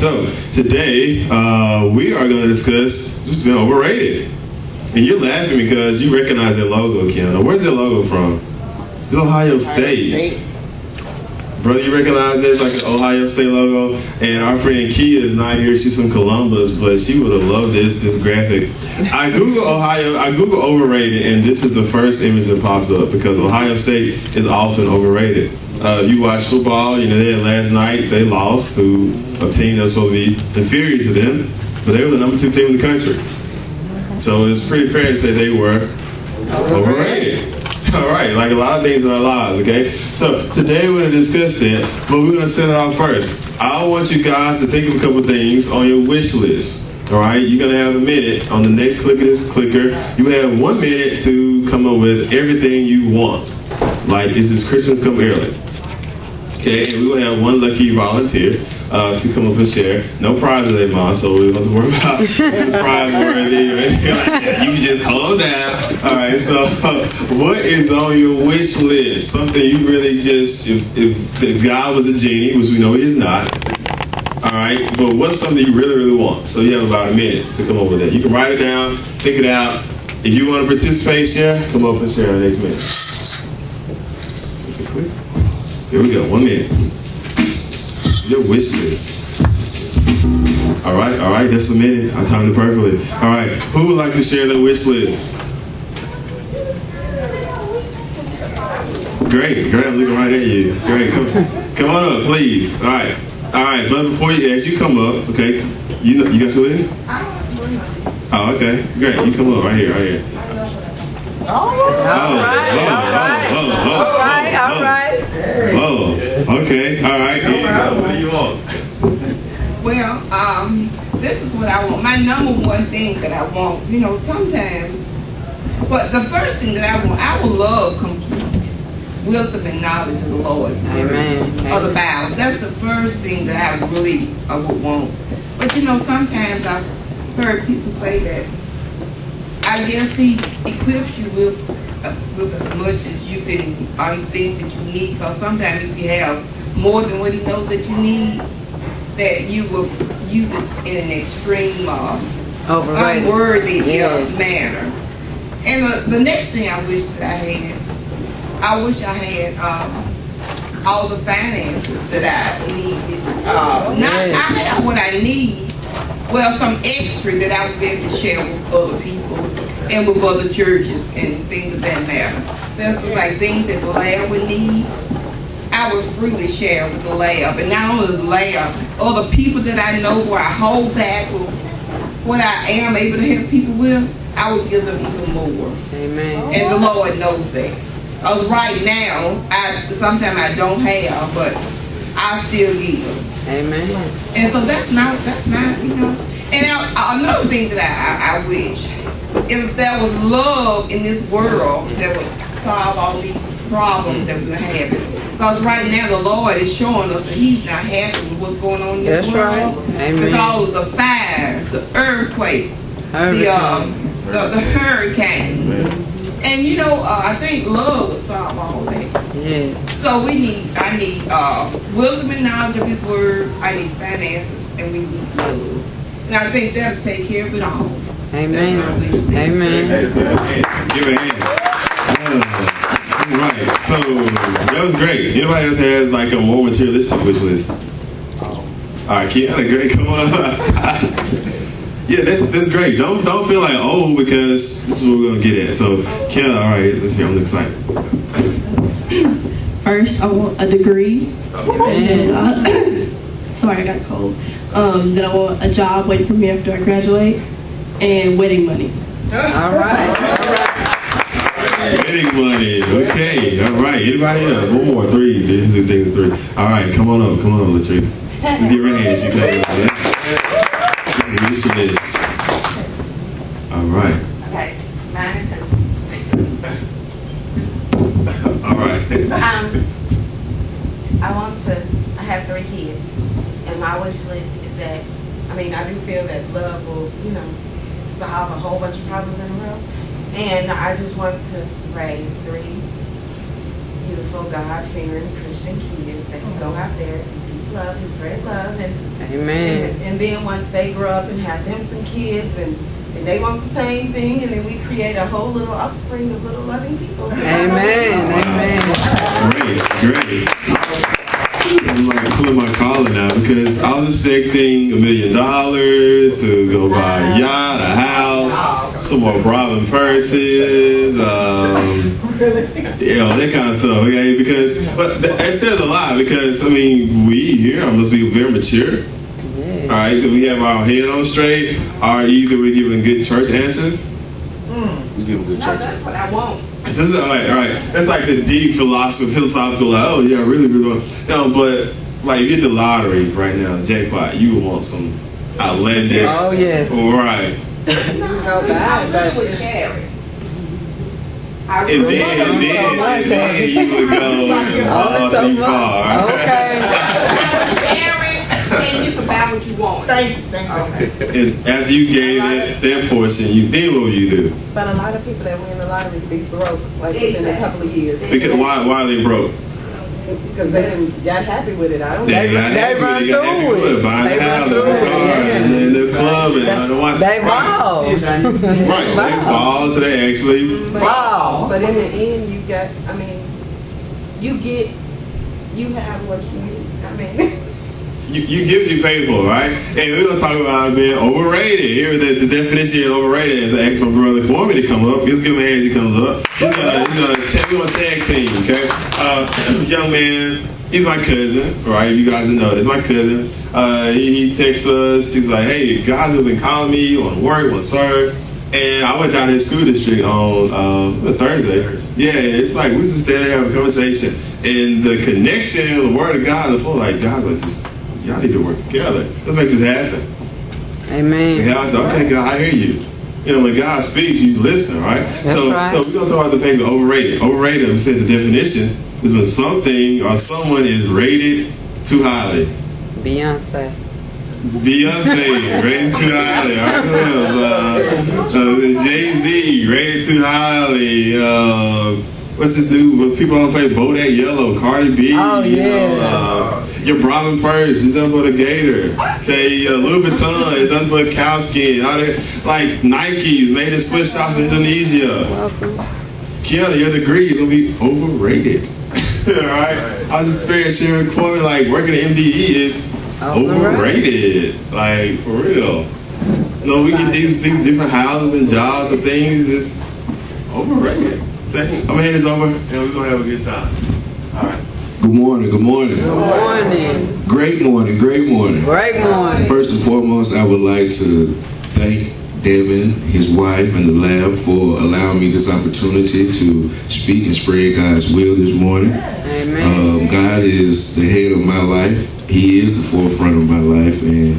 So today we are going to discuss just being overrated. And you're laughing because you recognize that logo, Kiana. Where's that logo from? It's Ohio State. Brother, you recognize it? It's like an Ohio State logo. And our friend Kia is not here. She's from Columbus, but she would have loved this graphic. I Google overrated, and this is the first image that pops up because Ohio State is often overrated. If you watch football, they had last night, they lost to a team that was supposed to be inferior to them, but they were the number 2 team in the country. So it's pretty fair to say they were overrated. All right, like a lot of things in our lives, okay? So today we're going to discuss that, but we're going to set it off first. I want you guys to think of a couple things on your wish list. All right, you're going to have a minute on the next click of this clicker. You have 1 minute to come up with everything you want. Like, is this Christmas come early? Okay, and we will have one lucky volunteer to come up and share. No prizes at mom, so we don't have to worry about the prize worthy. You can just calm down. All right, so what is on your wish list? Something you really just, if God was a genie, which we know he is not. All right, but what's something you really, really want? So you have about a minute to come up with that. You can write it down, think it out. If you want to participate, share, come up and share in the next minute. Here we go, 1 minute. Your wish list. All right, that's a minute. I timed it perfectly. All right, who would like to share their wish list? Great, I'm looking right at you. Great, come on up, please. All right, but before as you come up, okay, you got your list? Oh, okay, great. You come up right here. All right. Oh, okay. All right. Here you go. What do you want? Well, this is what I want. My number one thing that I want, sometimes, but the first thing that I would love complete wisdom and knowledge of the Lord's Word, of the Bible. That's the first thing that I would want. But sometimes I've heard people say that I guess he equips you with as much as you can, or he thinks that you need, because sometimes if you have more than what he knows that you need, that you will use it in an extreme, unworthy manner. And the next thing I wish that I had all the finances that I needed. I have what I need. Well, some extra that I would be able to share with other people and with other churches and things of that matter. That's like things that the lab would need. I would freely share with the lab. And not only the lab, other people that I know where I hold back with what I am able to help people with, I would give them even more. Amen. And the Lord knows that. Because right now, sometimes I don't have, but I still give. Amen. And so that's not. And another thing that I wish, if there was love in this world that would solve all these problems that we're having. Because right now the Lord is showing us that he's not happy with what's going on in this world. That's right. Amen. Because of the fires, the earthquakes, the hurricanes. And I think love would solve all that. Yes. So I need wisdom and knowledge of his word. I need finances, and we need love. And I think that'll take care of it all. Amen. Amen. Give a hand. Right. So that was great. Anybody else has like a more materialistic wish list? All right, Kiana, great. Come on up. Yeah, that's great. Don't feel like because this is what we're gonna get at. So, Kiana, all right, let's see. I'm excited. First, I want a degree. And sorry, I got a cold. Then I want a job waiting for me after I graduate, and wedding money. All right. Wedding money. Okay. All right. Anybody else? One more. 3. These are things. 3. All right. Come on up, Latrice. Let's give her a hand. She comes up. Wish list. All right. Okay, mine is All right. I have 3 kids, and my wish list is that, I do feel that love will, solve a whole bunch of problems in the world, and I just want to raise 3 beautiful, God-fearing Christian kids that can go out there and teach love, His great love, Amen. and then once they grow up and have them some kids and they want the same thing, and then we create a whole little offspring of little loving people. Amen. Amen. Great. I'm like pulling my collar now because I was expecting $1 million to go buy a yacht, a house, some more Robin purses, that kind of stuff. Okay, but it says a lot because I mean we here must be very mature. All right, because we have our head on straight, or either we're giving good church answers. We give them good No, church. that's what I want. This is all right. That's like the deep philosophical, like, oh yeah, really. No, but like you get the lottery right now, jackpot, you would want some outlandish. Oh, yes. Right. I really would share it. And then you would go too far. Okay. Share it, and you can buy what you want. Thank you. And after you gave that portion, then what would you do? But a lot of people that win the lottery be broke like within a couple of years Because why are they broke? because they didn't got happy with it. I don't They got happy run with it. They got happy through with it. it. Buying They the run house, through the it, car, yeah. and the club, and the wife. They ball. Right. They ball today actually. Ball. But in the end, you got. I mean, you have what you. You give what you pay for, right? And we're gonna talk about being overrated. Here the definition of overrated is I asked my brother for me to come up. Just give him a hand as he comes up. We're gonna tag team, okay? Young man, he's my cousin, right? You guys know this. My cousin. He texts us. He's like, "Hey, guys have been calling me on work, on serve." And I went down to his school district on Thursday. Yeah, it's like we just stand there and have a conversation, and the connection, the word of God, the full like God was just. Y'all need to work together. Let's make this happen. Amen. And I said, okay, God, I hear you. You know, when God speaks, you listen, right? So right. we're going to talk about the thing, overrated. Overrated, we said the definition is when something or someone is rated too highly. Beyonce. Rated too highly. All right, who else? Jay-Z, rated too highly. What's this dude? What people on Facebook? Bodak Yellow, Cardi B. Oh, you yeah. know, your Robin purse is nothing but a gator. Okay, Louis Vuitton is nothing but cow skin. All that, like Nikes made in sweatshops in Indonesia. Welcome. Kiana, your degree is gonna be overrated. Alright? I was just sharing Kwame, like working at MDE is overrated. Like for real. No, we get these different houses and jobs and things, it's overrated. I'm gonna hand this over and we're gonna have a good time. Alright. Good morning. Good morning. Great morning. Great morning. First and foremost, I would like to thank Devin, his wife, and the lab for allowing me this opportunity to speak and spread God's will this morning. Amen. God is the head of my life. He is the forefront of my life, and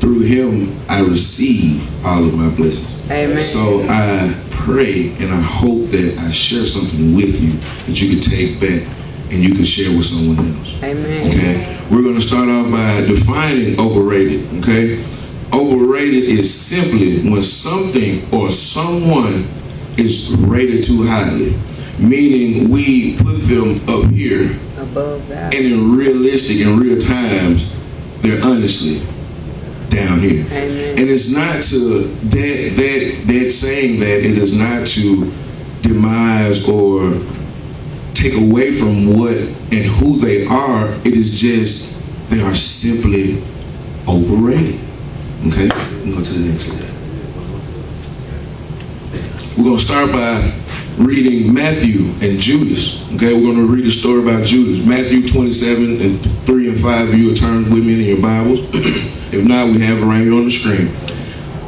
through him, I receive all of my blessings. Amen. So I pray and I hope that I share something with you that you can take back and you can share with someone else. Amen. Okay? We're going to start off by defining overrated. Okay? Overrated is simply when something or someone is rated too highly, meaning we put them up here, Above God. and in real times, they're honestly down here. Amen. And it's not to that saying that it is not to demise or take away from what and who they are. It is just they are simply overrated. Okay, we'll go to the next slide. We're going to start by reading Matthew and Judas. Okay, we're going to read the story about Judas. Matthew 27 and 3 and 5. You will turn with me in your Bibles. If not, we have it right here on the screen.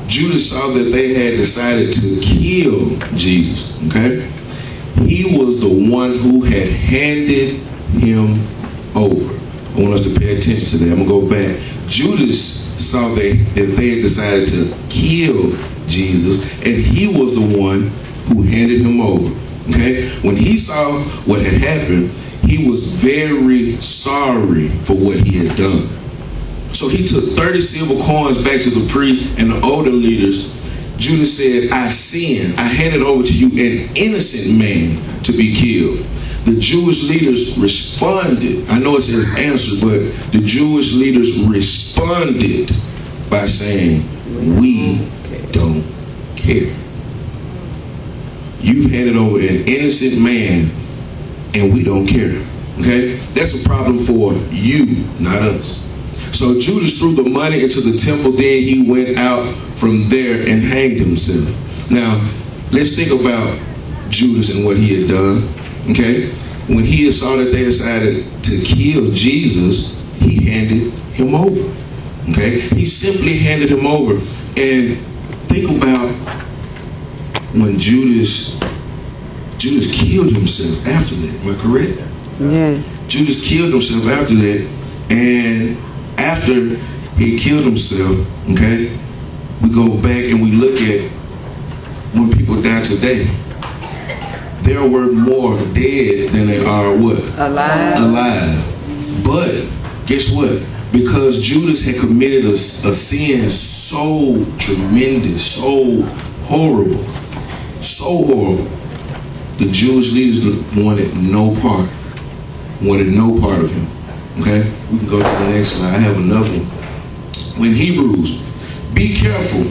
Judas saw that they had decided to kill Jesus. Okay, he was the one who had handed him over. I want us to pay attention to that. I'm going to go back. Judas saw that they had decided to kill Jesus, and he was the one who handed him over. Okay? When he saw what had happened, he was very sorry for what he had done. So he took 30 silver coins back to the priest and the older leaders. Judas said, I sinned. I handed over to you an innocent man to be killed. the Jewish leaders responded. I know it says answer, but the Jewish leaders responded by saying, we don't care. You've handed over an innocent man and we don't care. Okay? That's a problem for you, not us. So Judas threw the money into the temple, then he went out from there and hanged himself. Now, let's think about Judas and what he had done. Okay? When he saw that they decided to kill Jesus, he handed him over. Okay? He simply handed him over. And think about when Judas killed himself after that. Am I correct? Yes. Judas killed himself after that. And after he killed himself, okay, we go back and we look at when people die today. There were more dead than they are what? Alive. But guess what? Because Judas had committed a sin so tremendous, so horrible, the Jewish leaders wanted no part of him. Okay? We can go to the next slide. I have another one. In Hebrews, be careful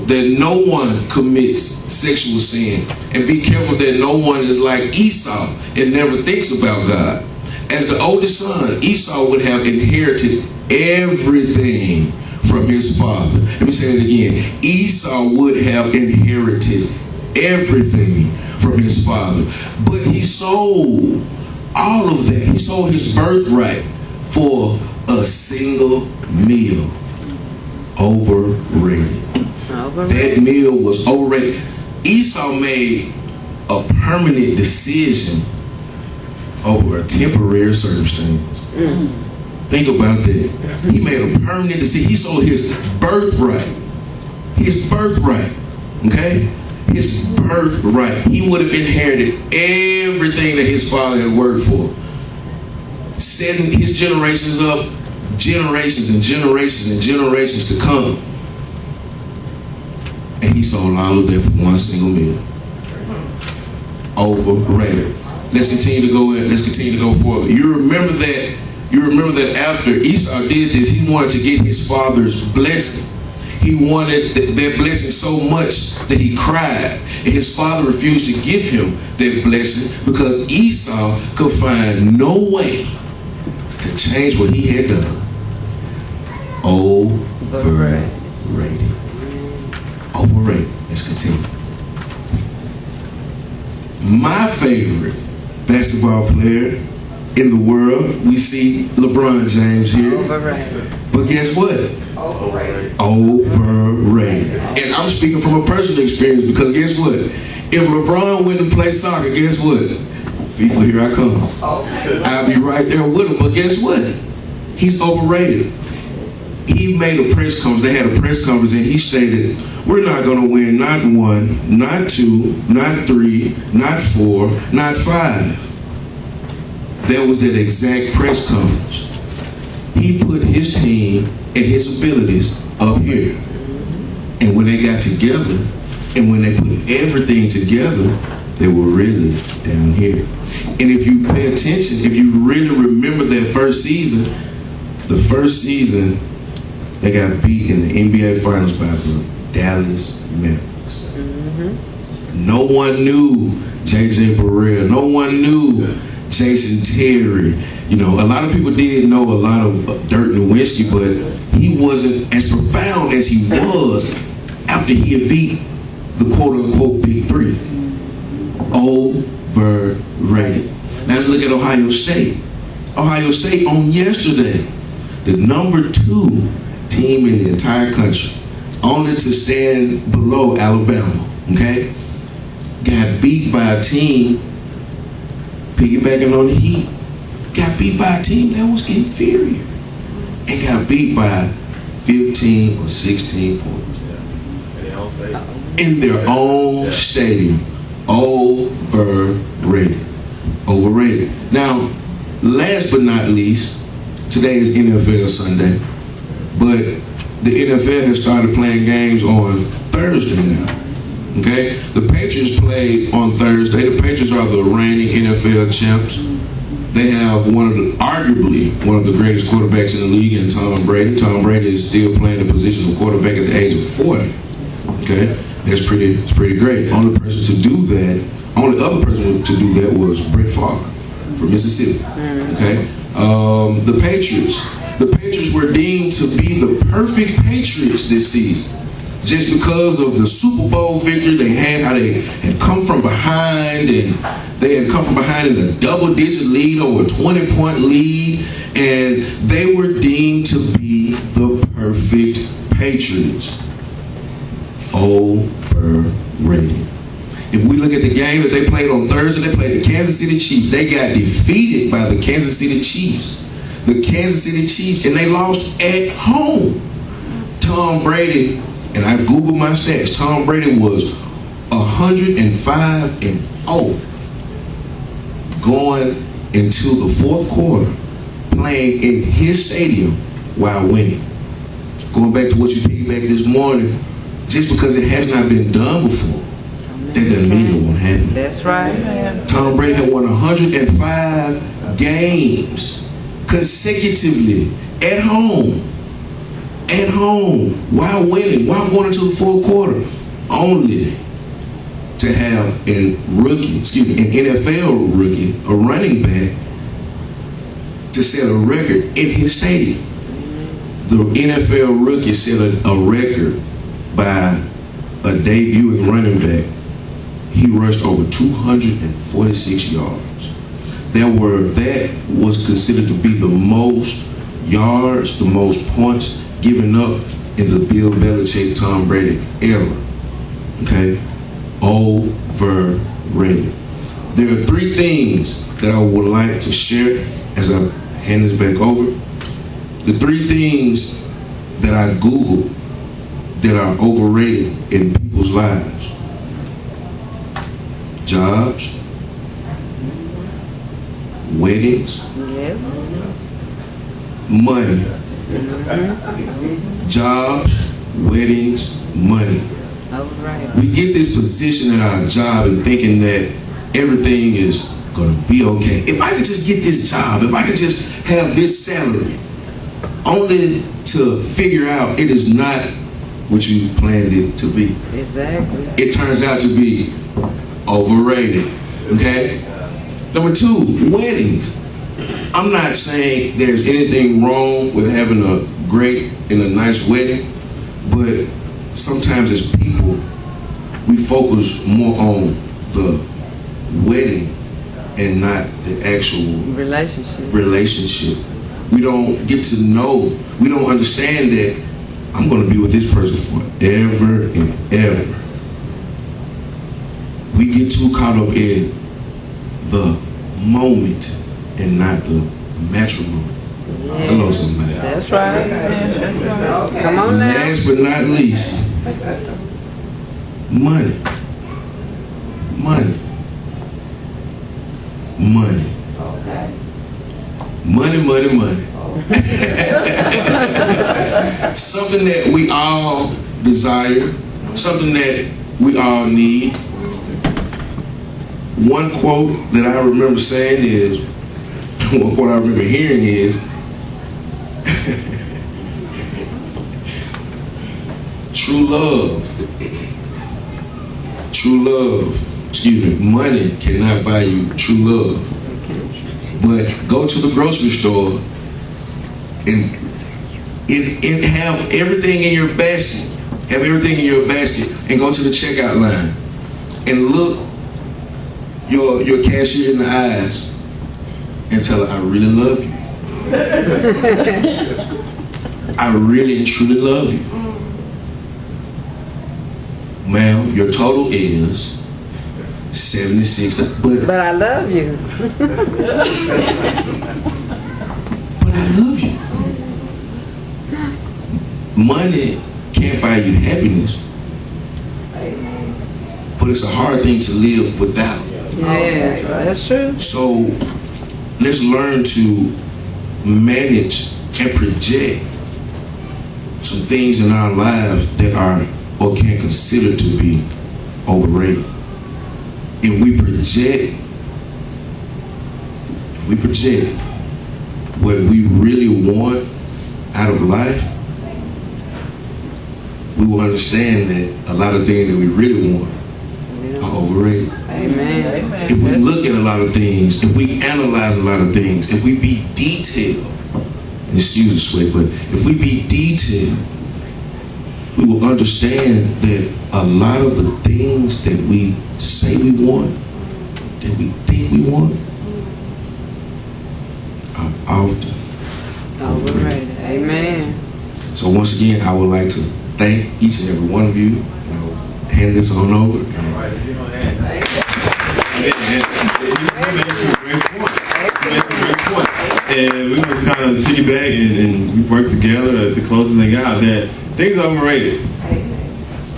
that no one commits sexual sin, and be careful that no one is like Esau and never thinks about God. As the oldest son, Esau would have inherited everything from his father. Let me say it again. Esau would have inherited everything from his father, but he sold all of that. He sold his birthright for a single meal. Overrated. That meal was overrated. Esau made a permanent decision over a temporary circumstance. Think about that. He made a permanent decision. He sold his birthright. His birthright. Okay? His birthright. He would have inherited everything that his father had worked for. Setting his generations up, generations and generations and generations to come. And he sold all of that for one single meal. Overrated. Let's continue to go in. Let's continue to go forward. You remember that after Esau did this, he wanted to get his father's blessing. He wanted that blessing so much that he cried. And his father refused to give him that blessing because Esau could find no way to change what he had done. Overrated. Overrated. Let's continue. My favorite basketball player in the world, we see LeBron James here. Overrated. But guess what? Overrated. Overrated. And I'm speaking from a personal experience because guess what? If LeBron went and played soccer, guess what? FIFA, here I come. I'll be right there with him. But guess what? He's overrated. He made a press conference. They had a press conference and he stated, we're not going to win not 1, not 2, not 3, not 4, not 5. That was that exact press conference. He put his team and his abilities up here. And when they got together, and when they put everything together, they were really down here. And if you pay attention, if you really remember that first season, they got beat in the NBA Finals by the Dallas Mavericks. No one knew J.J. Barea. No one knew Jason Terry. You know, a lot of people did know a lot of Dirk Nowitzki, but he wasn't as profound as he was after he had beat the quote-unquote Big Three. Overrated. Now let's look at Ohio State. Ohio State on yesterday, the number 2 team in the entire country, only to stand below Alabama, okay? Got beat by a team, piggybacking on the Heat, got beat by a team that was inferior and got beat by 15 or 16 points in their own stadium. Overrated. Overrated. Now, last but not least, today is NFL Sunday, but the NFL has started playing games on Thursday now. Okay? The Patriots played on Thursday. The Patriots are the reigning NFL champs. They have arguably one of the greatest quarterbacks in the league in Tom Brady. Tom Brady is still playing the position of quarterback at the age of 40. Okay? It's pretty great. Only other person to do that was Brett Favre from Mississippi. Okay? The Patriots were deemed to be the perfect Patriots this season. Just because of the Super Bowl victory they had, how they had come from behind, and they had come from behind in a double-digit lead or a 20-point lead, and they were deemed to be the perfect Patriots. Overrated. If we look at the game that they played on Thursday, they played the Kansas City Chiefs. They got defeated by the Kansas City Chiefs. The Kansas City Chiefs, and they lost at home. Tom Brady, and I Googled my stats, Tom Brady was 105-0 going into the fourth quarter, playing in his stadium while winning. Going back to what you piggybacked this morning, just because it has not been done before, that doesn't mean it won't happen. That's right. Tom Brady had won 105 games consecutively at home, while winning, while going into the fourth quarter, only to have an NFL rookie, a running back, to set a record in his stadium. The NFL rookie set a record by a debuting running back. He rushed over 246 yards. That was considered to be the most yards, the most points given up in the Bill Belichick, Tom Brady era. Okay? Overrated. There are three things that I would like to share as I hand this back over. The three things that I Googled that are overrated in people's lives: jobs, weddings, money. Jobs, weddings, money. We get this position in our job and thinking that everything is going to be okay. If I could just get this job, if I could just have this salary, only to figure out it is not what you planned it to be. Exactly. It turns out to be overrated. Okay? Number two, weddings. I'm not saying there's anything wrong with having a great and a nice wedding, but sometimes as people, we focus more on the wedding and not the actual relationship. We don't get to know, we don't understand that I'm going to be with this person forever and ever. We get too caught up in the moment and not the matrimony. Hello, somebody. That's right. That's right. Come on now. Last but not least, money. Money. Money. Money, money, money. Something that we all desire, something that we all need. One quote that I remember saying is, one quote I remember hearing is, true love, money cannot buy you true love. But go to the grocery store and have everything in your basket. Have everything in your basket and go to the checkout line and look your cashier in the eyes and tell her, I really love you. I really and truly love you. Ma'am, your total is $76. But I love you. But I love you. Money can't buy you happiness, but it's a hard thing to live without. Yeah, that's true. So let's learn to manage and project some things in our lives that are or can consider to be overrated. If we project what we really want out of life, we will understand that a lot of things that we really want are overrated. Amen. If we look at a lot of things, if we analyze a lot of things, if we be detailed, excuse the sweat, but if we be detailed, we will understand that a lot of the things that we say we want, that we think we want, are often Overrated. Amen. So once again, I would like to thank each and every one of you. And I will hand this on over. You made some great points. And we was kind of piggyback and we worked together to close this thing out. That things are overrated.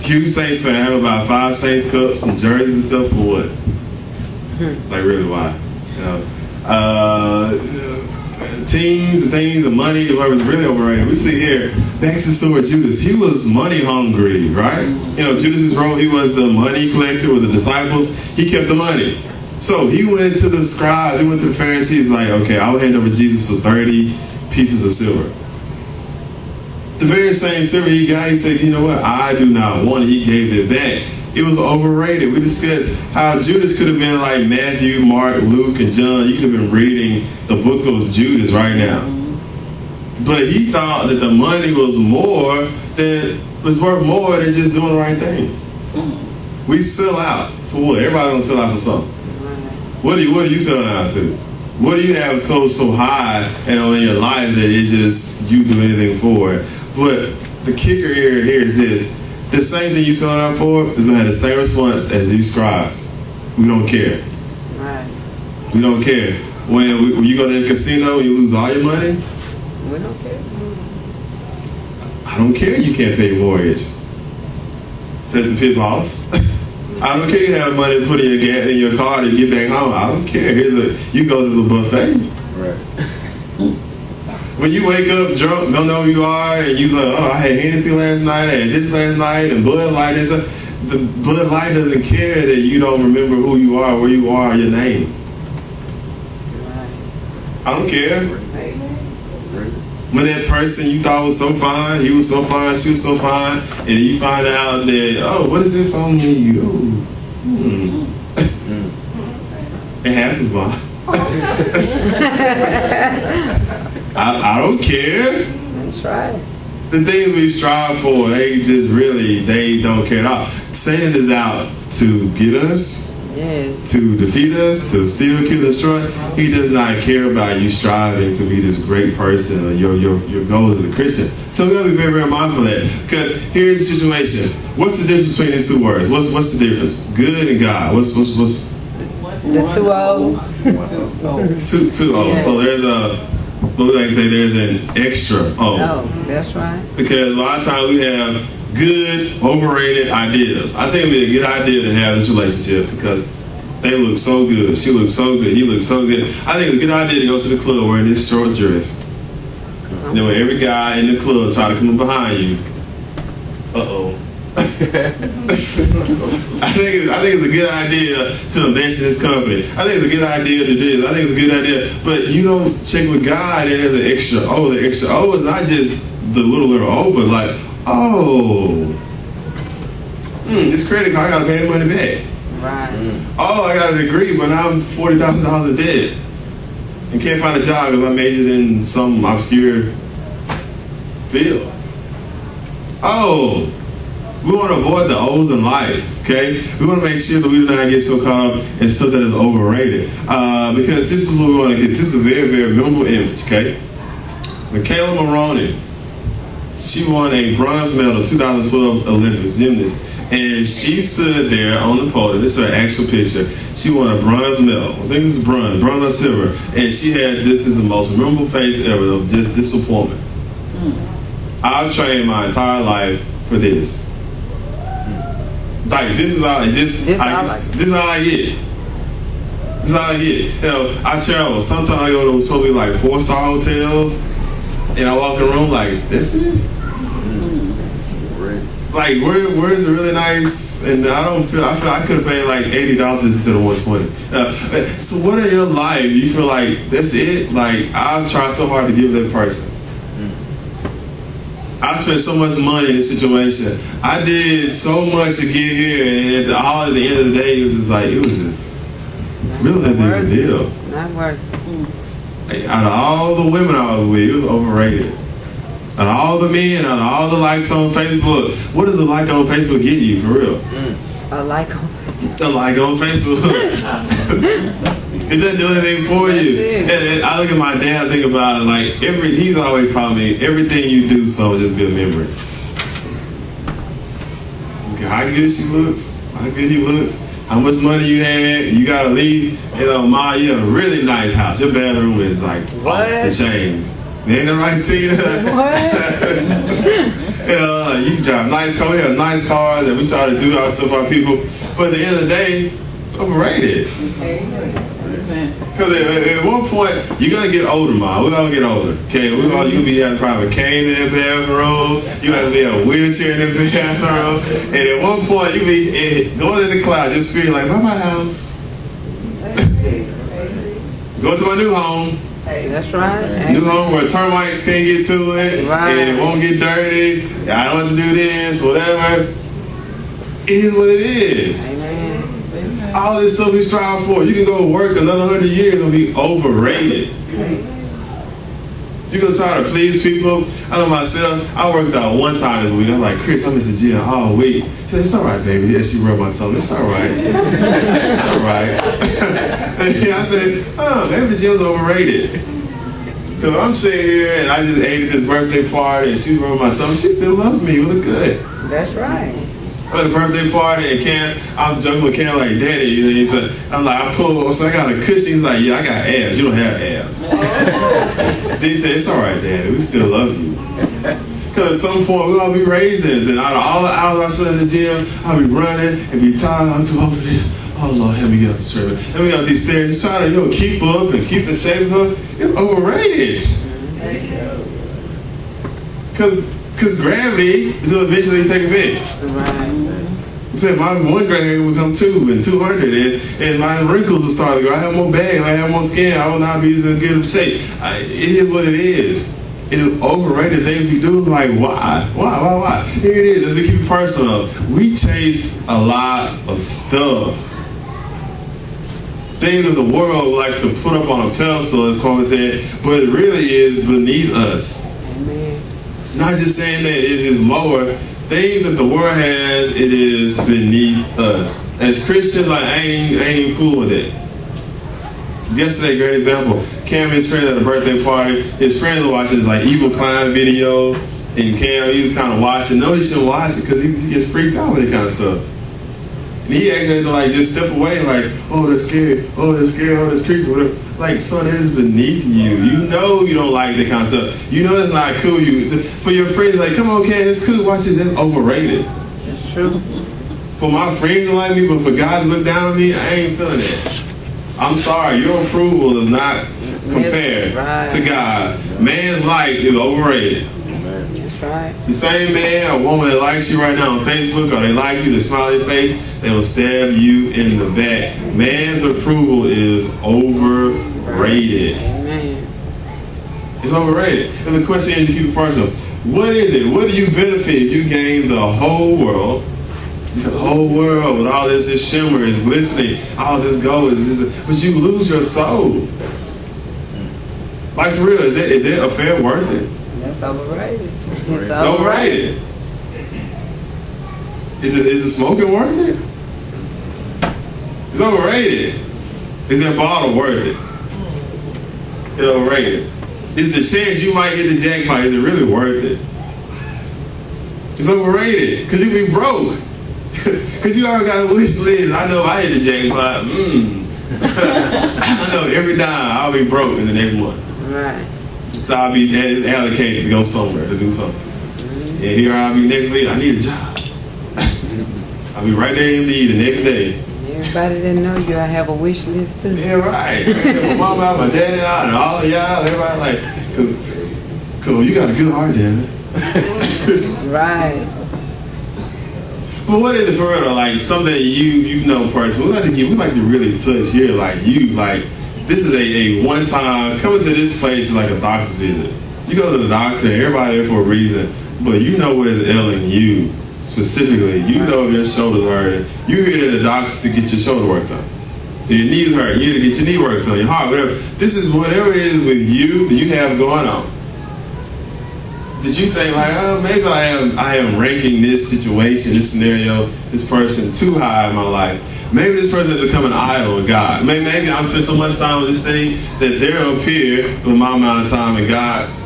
Huge Saints fan, have about 5 Saints cups and jerseys and stuff for what? Like really why? Teams and things and money, whatever is really overrated. We see here, back to the story of Judas. He was money hungry, right? Judas's role, he was the money collector with the disciples. He kept the money. So he went to the scribes, he went to the Pharisees, like, okay, I'll hand over Jesus for 30 pieces of silver. The very same silver he got, he said, you know what, I do not want it. He gave it back. It was overrated. We discussed how Judas could have been like Matthew, Mark, Luke, and John. You could have been reading the book of Judas right now. But he thought that the money was worth more than just doing the right thing. We sell out for what? Everybody don't sell out for something. What are you selling out to? What do you have so high in your life that it just you do anything for it? But the kicker here is this. The same thing you selling out for is going to have the same response as these scribes. We don't care. Right. We don't care. When you go to the casino and you lose all your money, We don't care. I don't care you can't pay your mortgage. Says the pit boss. I don't care you have money to put in your car to get back home. I don't care. You go to the buffet. Right. When you wake up drunk, don't know who you are, and you like, oh, I had Hennessy last night, I had this last night, and Bud Light and stuff. The Bud Light doesn't care that you don't remember who you are, where you are, your name. I don't care. When that person you thought was so fine, he was so fine, she was so fine, and you find out that, oh, what is this on me? It happens, Bob. I don't care. That's right. The things we strive for, they don't care at all. Satan is out to get us, Yes. to defeat us, to steal, kill, destroy. He does not care about you striving to be this great person or your goal as a Christian. So we gotta be very, very mindful of that. Because here's the situation. What's the difference between these two words? What's the difference? Good and God. What's The 2 O's. two O's? Yeah. So there's what we like to say, there's an extra O. Oh, that's right. Because a lot of times we have good, overrated ideas. I think it would be a good idea to have this relationship because they look so good. She looks so good. He looks so good. I think it's a good idea to go to the club wearing this short dress. And then when every guy in the club try to come up behind you, I think it's a good idea to invest in this company. I think it's a good idea to do this. I think it's a good idea. But you don't check with God and there's an extra O. The extra O is not just the little O, but like, this credit card, I gotta pay the money back. Right. Oh, I got a degree, but I'm $40,000 in debt and can't find a job because I majored in some obscure field. We want to avoid the O's in life, okay? We want to make sure that we do not get so caught up in stuff that is overrated. Because this is what we want to get. This is a very, very memorable image, okay? Michaela Maroney, she won a bronze medal 2012 Olympics gymnast. And she stood there on the podium. This is her actual picture. She won a bronze medal. I think this is bronze or silver. And she had, this is the most memorable face ever of just disappointment. I've trained my entire life for this. Like, this is all I get. This is all I get. I travel. Sometimes I go to supposed to be like 4-star hotels, and I walk in the room like, this is it? Like, where's a really nice? And I feel I could have paid like $80 instead of $120. So what in your life you feel like that's it? Like, I've tried so hard to give that person. I spent so much money in this situation. I did so much to get here, and at the end of the day, it was just really not a big deal. Not worth it. Like, out of all the women I was with, it was overrated. Out of all the men, out of all the likes on Facebook, what does a like on Facebook get you, for real? A like on Facebook. A like on Facebook. It doesn't do anything for you. And I look at my dad, I think about it, like, he's always taught me, everything you do, so just be a memory. How good she looks, how good he looks, how much money you had, you gotta leave. Ma, you have a really nice house. Your bathroom is like off the chains. Ain't that right, Tina? What? You can drive nice cars, we have nice cars, and we try to do our stuff for our people. But at the end of the day, it's overrated. Because at one point, you're going to get older, Ma. We're going to get older. Okay, you're going to be having probably a cane in that bathroom. You have to be in a wheelchair in that bathroom. And at one point, you be going in the cloud, just feeling like, my house. Go to my new home. That's right. New home where termites can't get to it, right. And it won't get dirty. I don't have to do this, whatever. It is what it is. Amen. All this stuff we strive for, you can go work another 100 years and be overrated. You go try to please people. I know myself, I worked out one time this week. I was like, Chris, I'm in the gym all week. She said, it's all right, baby. Yeah, she rubbed my tongue. It's all right. It's all right. And I said, maybe the gym's overrated. Because I'm sitting here and I just ate at this birthday party and she rubbed my tongue. She still loves me. You look good. That's right. I'm at a birthday party and I was joking with Cam like, Daddy, I'm like, I pulled, so I got a cushion. He's like, yeah, I got abs. You don't have abs. Then he said, it's all right, Daddy. We still love you. Because at some point, we'll all be raisins. And out of all the hours I spend in the gym, I'll be running and be tired. I'm too old for this. Oh, Lord, help me get up the treadmill. Let me get up these stairs. Just trying to, keep up and keep in shape with her. It's overrated. Because gravity is going to eventually take effect. Right. So my one gray would come 2 and 200, and my wrinkles will start to grow. I have more bags, I have more skin. I will not be as good of shape. It is what it is. It is overrated. Things we do is like, why? Here it is. Let's keep it personal. We chase a lot of stuff. Things that the world likes to put up on a pedestal, as Coleman said, but it really is beneath us. Amen. Not just saying that it is lower. Things that the world has, it is beneath us. As Christians, like, I ain't fooling with it. Yesterday, great example. Cam and his friend at a birthday party. His friends were watching this like Evil Klein video, and Cam, he was kind of watching. No, he shouldn't watch it because he gets freaked out with that kind of stuff. And he actually had to like just step away, like, oh, that's scary. Oh, that's scary. Oh, that's creepy. Whatever. Like, son, that is beneath you. You know you don't like that kind of stuff. You know it's not cool. For your friends, like, come on, Cam, it's cool. Watch this. That's overrated. That's true. For my friends to like me, but for God to look down on me, I ain't feeling that. I'm sorry. Your approval does not compare to God. Man's like is overrated. That's right. The same man or woman that likes you right now on Facebook, or they like you, they smile their face, they will stab you in the back. Man's approval is overrated. Amen. It's overrated. And the question is, you keep it personal. What is it? What do you benefit if you gain the whole world? You got the whole world with all this shimmer, is glistening, all this gold, but you lose your soul. Like, for real, is it a fair worth it? That's overrated. It's overrated. Is the smoking worth it? It's overrated. Is that bottle worth it? It's overrated. Is the chance you might hit the jackpot, is it really worth it? It's overrated, because you be broke. Because you already got a wish list. I know if I hit the jackpot, I know every dime I'll be broke in the next month. Right. So I'll be allocated to go somewhere, to do something. And here I'll be next week, I need a job. I'll be right there in MD the next day. Everybody that know you, I have a wish list too. Yeah, right. My mom out, my daddy out, and all of y'all, everybody like, cause you got a good heart, damn it. Right. But what is it for real? Though? Like something you know personally. We like to really touch here. Like this is a one time coming to this place is like a doctor's visit. You go to the doctor, everybody there for a reason, but you know what is ailing you specifically. You know if your shoulder's hurting. You here to the doctors to get your shoulder work done. If your knees hurt, you here to get your knee work done, your heart, whatever. This is whatever it is with you that you have going on. Did you think like, oh, maybe I am ranking this situation, this scenario, this person too high in my life? Maybe this person has become an idol of God. Maybe I've spent so much time with this thing that they're up here with my amount of time and God's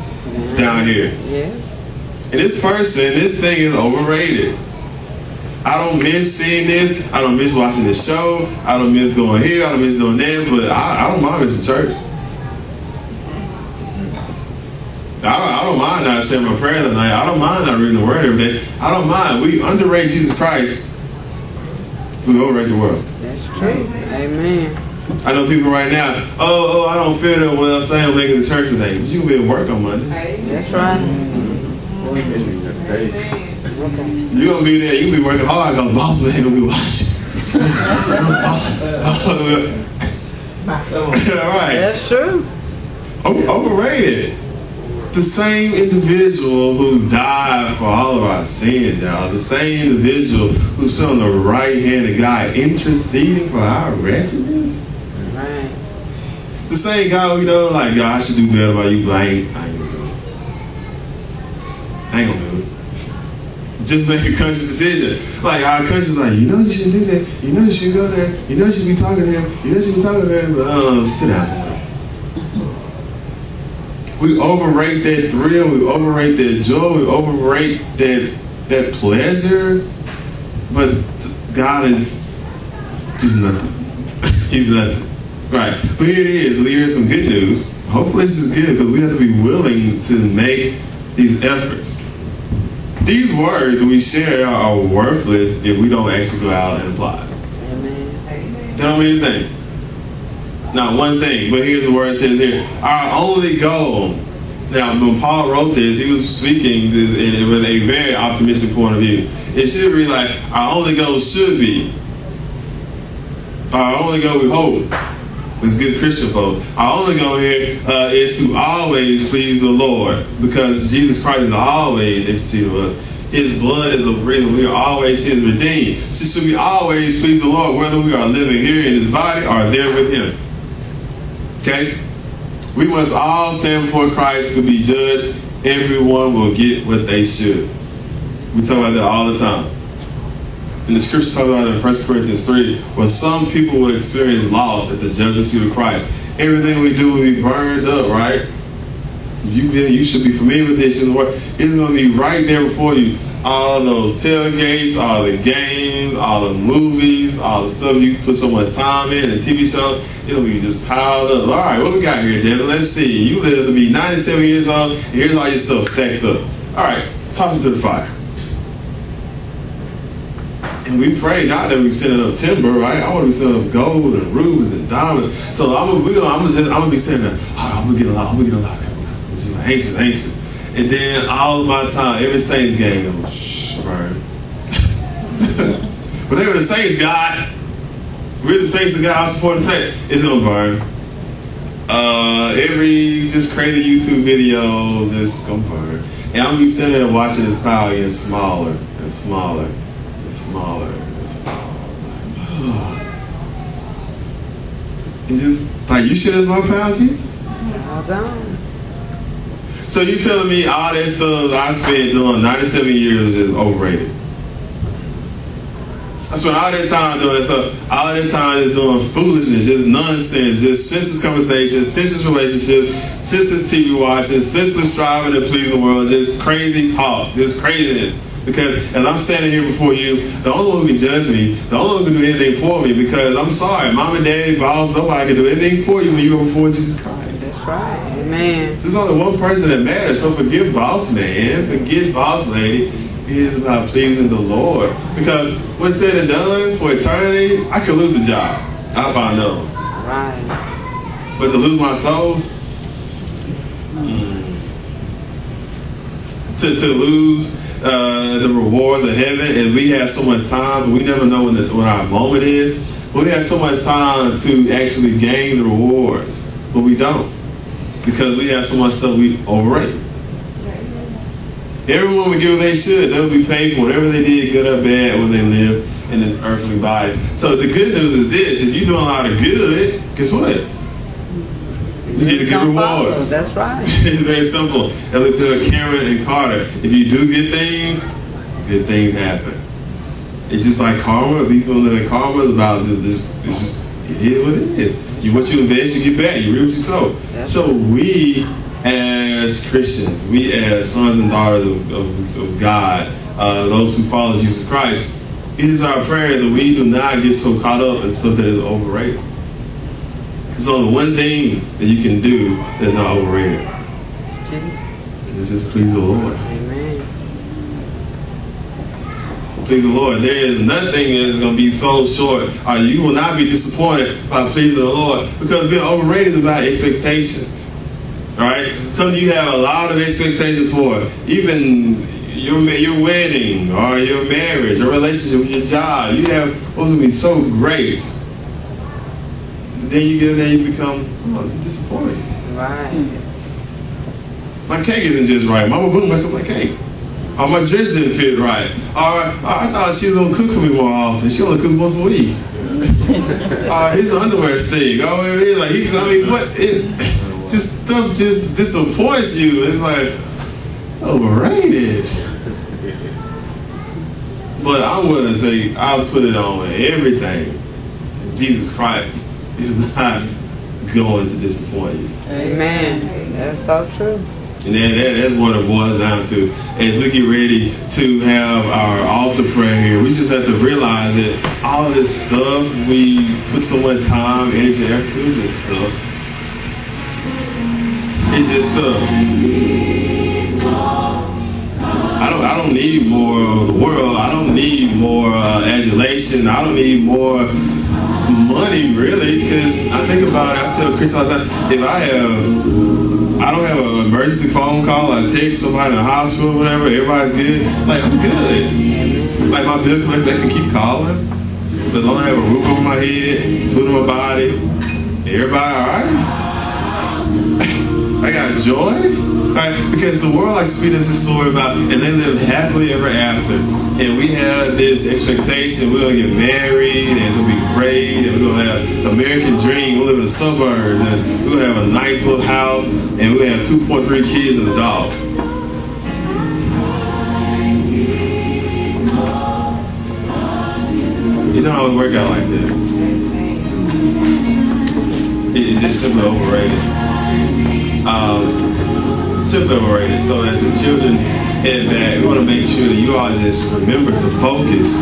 down here. Yeah. And this person, this thing is overrated. I don't miss seeing this. I don't miss watching this show. I don't miss going here. I don't miss doing that. But I don't mind missing church. I don't mind not saying my prayers at night. I don't mind not reading the word every day. I don't mind. We underrate Jesus Christ. We overrate the world. That's true. Amen. I know people right now, I don't feel that well saying making the church today. But you can be at work on Monday. That's right. You're going to be there. You can be working hard because boss man ain't going to be watching. All right. That's true. Overrated. The same individual who died for all of our sins, y'all. The same individual who's on the right hand of God interceding for our wretchedness. Right. The same guy who like, God, I should do better by you, but I ain't gonna do it. I ain't gonna do it. Just make a conscious decision. Like our conscience, like, you shouldn't do that. You shouldn't go there. You should be talking to him. You should be talking to him. But sit down somewhere. We overrate that thrill. We overrate that joy. We overrate that pleasure. But God is just nothing. He's nothing. Right. But here it is. Here's some good news. Hopefully this is good because we have to be willing to make these efforts. These words that we share are worthless if we don't actually go out and apply it. Amen. That don't mean anything. Not one thing, but here's the word it says here. Our only goal. Now, when Paul wrote this, he was speaking this with a very optimistic point of view. It should be like, our only goal should be, our only goal we hope, as good Christian folk, our only goal here is to always please the Lord, because Jesus Christ is always interceding for us. His blood is the reason we are always His redeemed. So should we always please the Lord, whether we are living here in His body or there with Him. Okay? We must all stand before Christ to be judged. Everyone will get what they should. We talk about that all the time. And the scripture talks about it in 1 Corinthians 3, where some people will experience loss at the judgment seat of Christ. Everything we do will be burned up, right? You should be familiar with this. It's going to be right there before you. All those tailgates, all the games, all the movies, all the stuff you put so much time in, the TV show, it'll be just piled up. All right, what we got here, Devin? Let's see. You live to be 97 years old, and here's all your stuff stacked up. All right, toss it to the fire. And we pray not that we sending up timber, right? I want to be sending up gold and rubies and diamonds. So I'm gonna be sending up. I'm gonna get a lot. I'm just like anxious. And then all of my time, every Saints game, I'm burn. But they were the Saints, God. We're the Saints of God. I support the Saints. It's gonna burn. Every just crazy YouTube video, just gonna burn. And I'm gonna be sitting there watching this pile get smaller and smaller and smaller and smaller. And just like, you sure that's my pile, Jesus? All gone. So you telling me all that stuff I spent doing 97 years is overrated? I spent all that time doing that stuff. All that time is doing foolishness, just nonsense, just senseless conversations, senseless relationships, senseless TV watching, senseless striving to please the world, just crazy talk, just craziness. Because as I'm standing here before you, the only one who can judge me, the only one who can do anything for me, because I'm sorry, mom and daddy, boss, nobody can do anything for you when you are before Jesus Christ. That's right. Amen. There's only one person that matters, so forget boss man, forget boss lady. It is about pleasing the Lord. Because what's said and done for eternity, I could lose a job. I found out. Right. But to lose my soul, to lose the rewards of heaven is we have so much time, but we never know when our moment is. But we have so much time to actually gain the rewards, but we don't, because we have so much stuff we overrate. Everyone would get what they should. They would be paid for whatever they did, good or bad, when they lived in this earthly body. So the good news is this: if you're doing a lot of good, guess what? You get a good rewards. That's right. It's very simple. As we tell Karen and Carter, if you do good things happen. It's just like karma. People that karma is about this. It's just, it is what it is. What you invest, you get back. You reap what you sow. So we, as Christians, we as sons and daughters of God, those who follow Jesus Christ, it is our prayer that we do not get so caught up in something that is overrated. There's only one thing that you can do that's not overrated. And this is please the Lord. Amen. Please the Lord. There is nothing that is going to be so short, or you will not be disappointed by pleasing the Lord, because being overrated is about expectations. All right? Some of you have a lot of expectations for even your wedding or your marriage, your relationship with your job. You have supposed to be so great. Then you get in there and you become disappointed. Right. My cake isn't just right. Mama Boone messed up my cake. Or my dress didn't fit right. Or I thought she was going to cook for me more often. She only cooks once a week. His underwear stink. Just stuff just disappoints you. It's like, overrated. But I'm willing to say, I'll put it on everything. Jesus Christ is not going to disappoint you. Amen. That's so true. And that's what it boils down to. As we get ready to have our altar prayer here, we just have to realize that all this stuff, we put so much time, energy, everything, it's just stuff. It's just stuff. I don't need more of the world. I don't need more adulation. I don't need more money, really, because I think about it. I tell Chris all the time, if I don't have an emergency phone call, I text somebody in the hospital, whatever, everybody's good, like, I'm good. Like, my bill collectors, they can keep calling, but as long as I have a roof over my head, food in my body, everybody all right? I got joy, right? Because the world likes to feed us this story about, and they live happily ever after. And we have this expectation, we're going to get married, and it's going to be great, and we're going to have the American dream, we'll live in the suburbs, and we're going to have a nice little house, and we'll have 2.3 kids and a dog. It don't always work out like that. It's just simply overrated. Simply overrated. So as the children head back, we want to make sure that you all just remember to focus.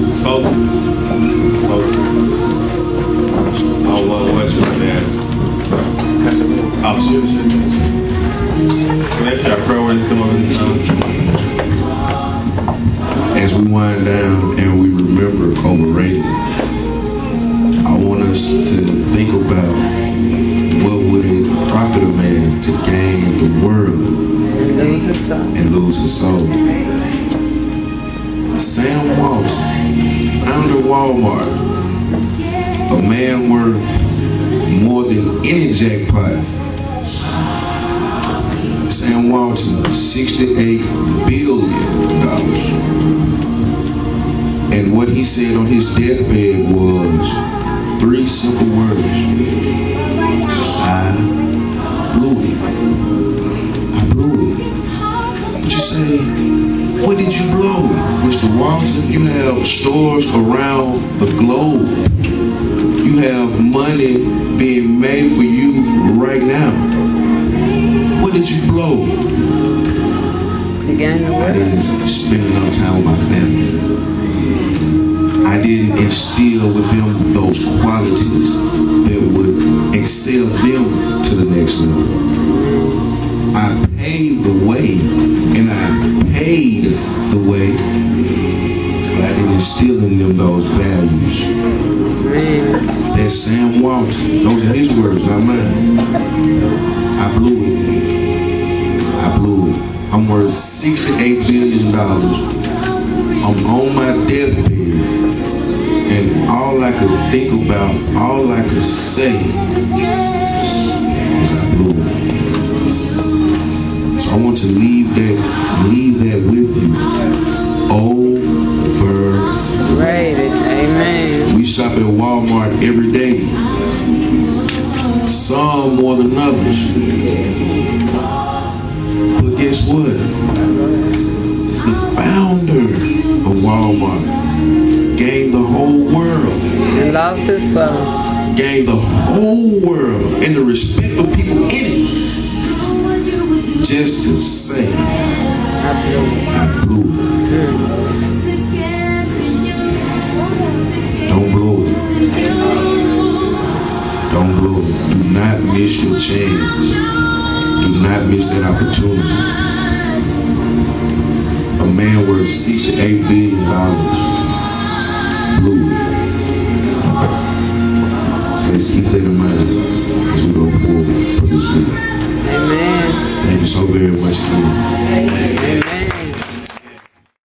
Just focus. Just focus. On what really matters. Oh, sure. Let's our prayer words come over this time. As we wind down and we remember overrated, I want us to think about what would it profit a man to gain the world and lose his soul. Sam Walton, founder of Walmart, a man worth more than any jackpot. Sam Walton, $68 billion. And what he said on his deathbed was 3 simple words. I blew it. I blew it. But you say, what did you blow, Mr. Walton? You have stores around the globe. You have money being made for you right now. What did you blow? I didn't spend enough time with my family. I didn't instill with them those qualities that would excel them to the next level. I paved the way and I paid the way, but I didn't instill in them those values. That's Sam Walton. Those are his words, not mine. I blew it. I blew it. I'm I'm worth $68 billion. I'm on my deathbed, and all I could think about, all I could say was I blew it. So I want to leave that with you. Overrated. Amen. We shop at Walmart every day. Some more than others. But guess what? The founder of Walmart gained the whole world. And lost his soul. Gained the whole world and the respect of people in it. Just to say, I blew it. Don't blow it. Don't blow it. Do not miss your chance. Do not miss that opportunity. A man worth $68 billion blew it. So let's keep that in mind as we go forward for this week. Amen. Thank you so very much again.